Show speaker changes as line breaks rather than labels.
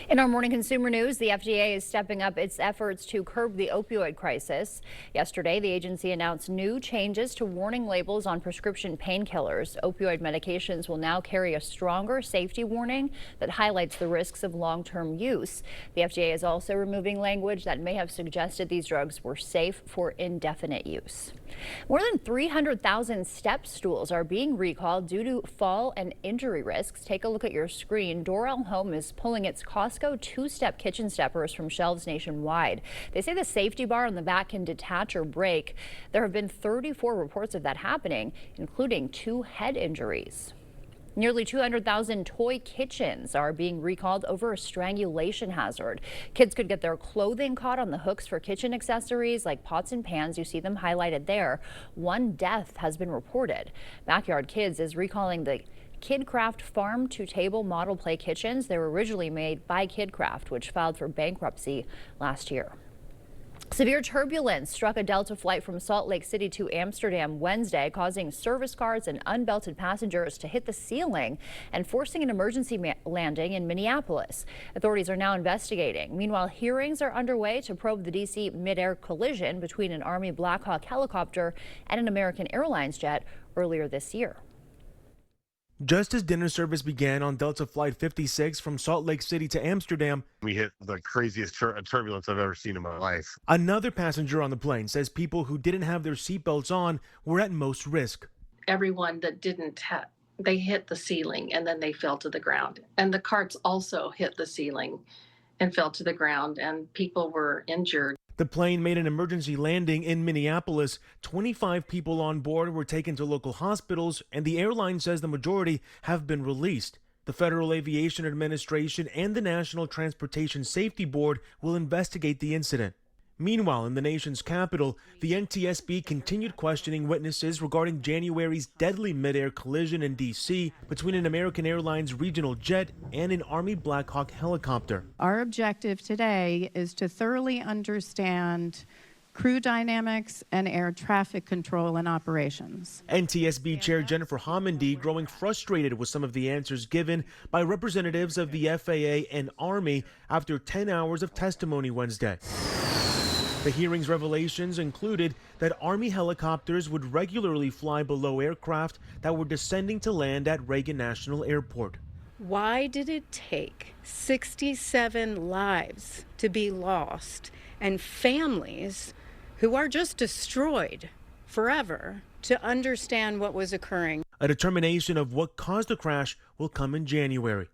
In our morning consumer news, the FDA is stepping up its efforts to curb the opioid crisis. Yesterday, the agency announced new changes to warning labels on prescription painkillers. Opioid medications will now carry a stronger safety warning that highlights the risks of long-term use. The FDA is also removing language that may have suggested these drugs were safe for indefinite use. More than 300,000 step stools are being recalled due to fall and injury risks. Take a look at your screen. Dorel Home is pulling its Costco two-step kitchen steppers from shelves nationwide. They say the safety bar on the back can detach or break. There have been 34 reports of that happening, including 2 head injuries. Nearly 200,000 toy kitchens are being recalled over a strangulation hazard. Kids could get their clothing caught on the hooks for kitchen accessories like pots and pans. You see them highlighted there. 1 death has been reported. Backyard Kids is recalling the KidCraft farm-to-table model play kitchens. They were originally made by KidCraft, which filed for bankruptcy last year. Severe turbulence struck a Delta flight from Salt Lake City to Amsterdam Wednesday, causing service cars and unbelted passengers to hit the ceiling and forcing an emergency landing in Minneapolis. Authorities are now investigating. Meanwhile, hearings are underway to probe the D.C. mid-air collision between an Army Black Hawk helicopter and an American Airlines jet earlier this year.
Just as dinner service began on Delta Flight 56 from Salt Lake City to Amsterdam,
we hit the craziest turbulence I've ever seen in my life.
Another passenger on the plane says people who didn't have their seatbelts on were at most risk.
Everyone that didn't they hit the ceiling and then they fell to the ground. And the carts also hit the ceiling and fell to the ground, and people were injured.
The plane made an emergency landing in Minneapolis. 25 people on board were taken to local hospitals, and the airline says the majority have been released. The Federal Aviation Administration and the National Transportation Safety Board will investigate the incident. Meanwhile, in the nation's capital, the NTSB continued questioning witnesses regarding January's deadly mid-air collision in D.C. between an American Airlines regional jet and an Army Black Hawk helicopter.
Our objective today is to thoroughly understand crew dynamics and air traffic control and operations.
NTSB Chair Jennifer Homendy growing frustrated with some of the answers given by representatives of the FAA and Army after 10 hours of testimony Wednesday. The hearing's revelations included that Army helicopters would regularly fly below aircraft that were descending to land at Reagan National Airport.
Why did it take 67 lives to be lost and families who are just destroyed forever to understand what was occurring?
A determination of what caused the crash will come in January.